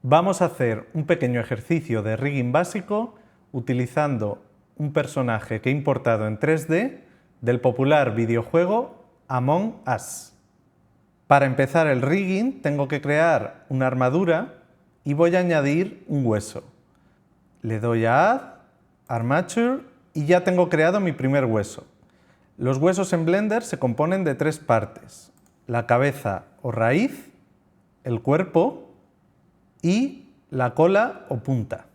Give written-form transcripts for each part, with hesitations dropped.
Vamos a hacer un pequeño ejercicio de rigging básico utilizando un personaje que he importado en 3D del popular videojuego Among Us. Para empezar el rigging tengo que crear una armadura y voy a añadir un hueso. Le doy a Add, Armature y ya tengo creado mi primer hueso. Los huesos en Blender se componen de 3 partes: la cabeza o raíz, el cuerpo y la cola o punta.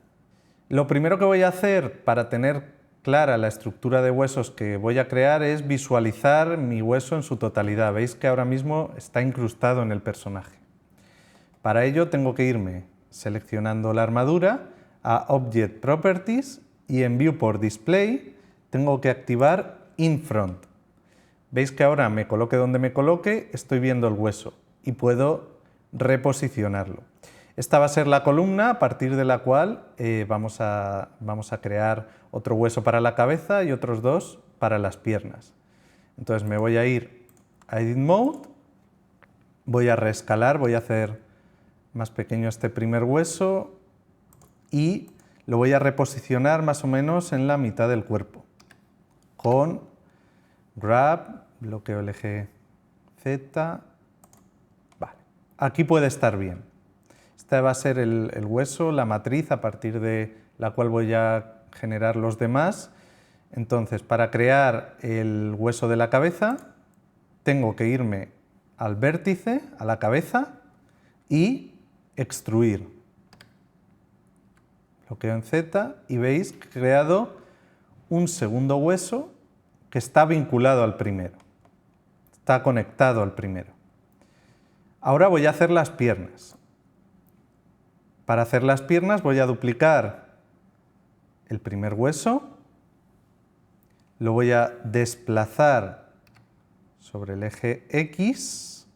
Lo primero que voy a hacer para tener clara la estructura de huesos que voy a crear es visualizar mi hueso en su totalidad. Veis que ahora mismo está incrustado en el personaje. Para ello tengo que irme seleccionando la armadura a Object Properties y en Viewport Display tengo que activar In Front. Veis que ahora me coloque donde me coloque, estoy viendo el hueso y puedo reposicionarlo. Esta va a ser la columna a partir de la cual vamos a crear otro hueso para la cabeza y otros 2 para las piernas. Entonces me voy a ir a Edit Mode, voy a reescalar, voy a hacer más pequeño este primer hueso y lo voy a reposicionar más o menos en la mitad del cuerpo. Con Grab, bloqueo el eje Z. Vale, aquí puede estar bien. Este va a ser el hueso, la matriz a partir de la cual voy a generar los demás. Entonces, para crear el hueso de la cabeza, tengo que irme al vértice, a la cabeza, y extruir. Bloqueo en Z y veis que he creado un segundo hueso que está vinculado al primero. Está conectado al primero. Ahora voy a hacer las piernas. Para hacer las piernas voy a duplicar el primer hueso, lo voy a desplazar sobre el eje X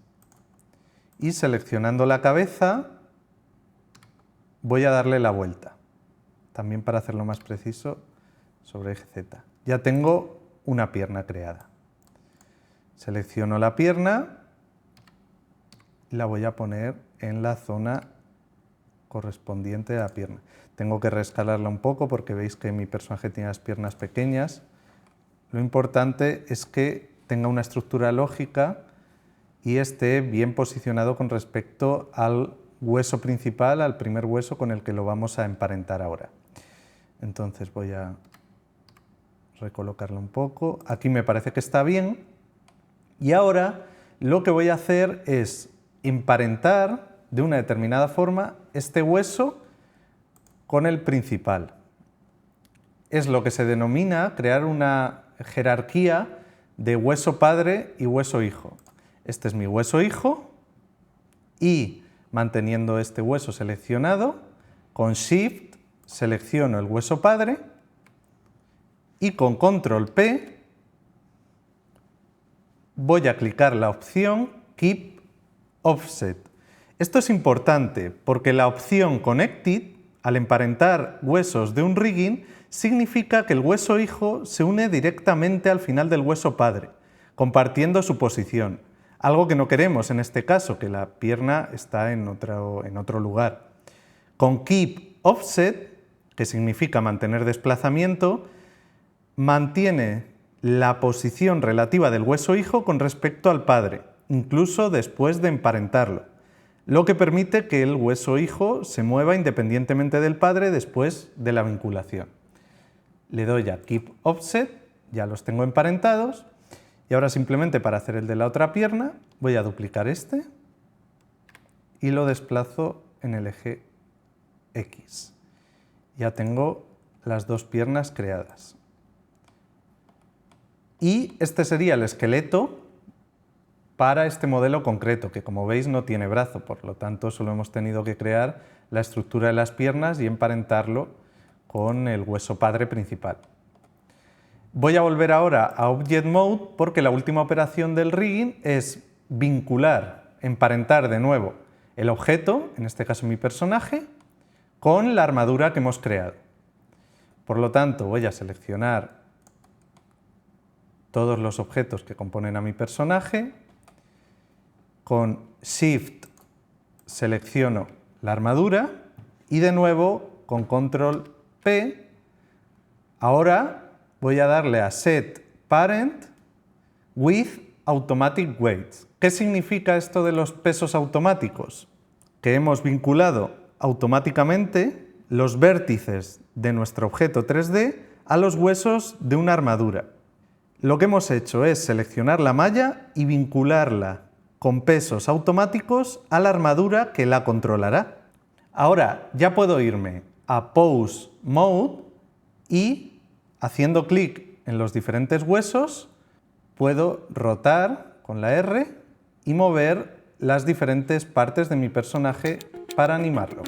y seleccionando la cabeza voy a darle la vuelta. También para hacerlo más preciso sobre eje Z. Ya tengo una pierna creada. Selecciono la pierna y la voy a poner en la zona correspondiente a la pierna. Tengo que reescalarla un poco porque veis que mi personaje tiene las piernas pequeñas. Lo importante es que tenga una estructura lógica y esté bien posicionado con respecto al hueso principal, al primer hueso con el que lo vamos a emparentar ahora. Entonces voy a recolocarlo un poco. Aquí me parece que está bien. Y ahora lo que voy a hacer es emparentar de una determinada forma este hueso con el principal. Es lo que se denomina crear una jerarquía de hueso padre y hueso hijo. Este es mi hueso hijo y manteniendo este hueso seleccionado, con Shift selecciono el hueso padre y con Control P voy a clicar la opción Keep Offset. Esto es importante porque la opción Connected, al emparentar huesos de un rigging, significa que el hueso hijo se une directamente al final del hueso padre, compartiendo su posición. Algo que no queremos en este caso, que la pierna está en otro lugar. Con Keep Offset, que significa mantener desplazamiento, mantiene la posición relativa del hueso hijo con respecto al padre, incluso después de emparentarlo, lo que permite que el hueso hijo se mueva independientemente del padre después de la vinculación. Le doy a Keep Offset, ya los tengo emparentados, y ahora simplemente para hacer el de la otra pierna voy a duplicar este y lo desplazo en el eje X. Ya tengo las 2 piernas creadas. Y este sería el esqueleto para este modelo concreto, que como veis no tiene brazo, por lo tanto solo hemos tenido que crear la estructura de las piernas y emparentarlo con el hueso padre principal. Voy a volver ahora a Object Mode porque la última operación del rigging es vincular, emparentar de nuevo el objeto, en este caso mi personaje, con la armadura que hemos creado. Por lo tanto voy a seleccionar todos los objetos que componen a mi personaje, con Shift selecciono la armadura y de nuevo con control P. Ahora voy a darle a Set Parent with Automatic Weights. ¿Qué significa esto de los pesos automáticos? Que hemos vinculado automáticamente los vértices de nuestro objeto 3D a los huesos de una armadura. Lo que hemos hecho es seleccionar la malla y vincularla con pesos automáticos a la armadura que la controlará. Ahora ya puedo irme a Pose Mode y, haciendo clic en los diferentes huesos, puedo rotar con la R y mover las diferentes partes de mi personaje para animarlo.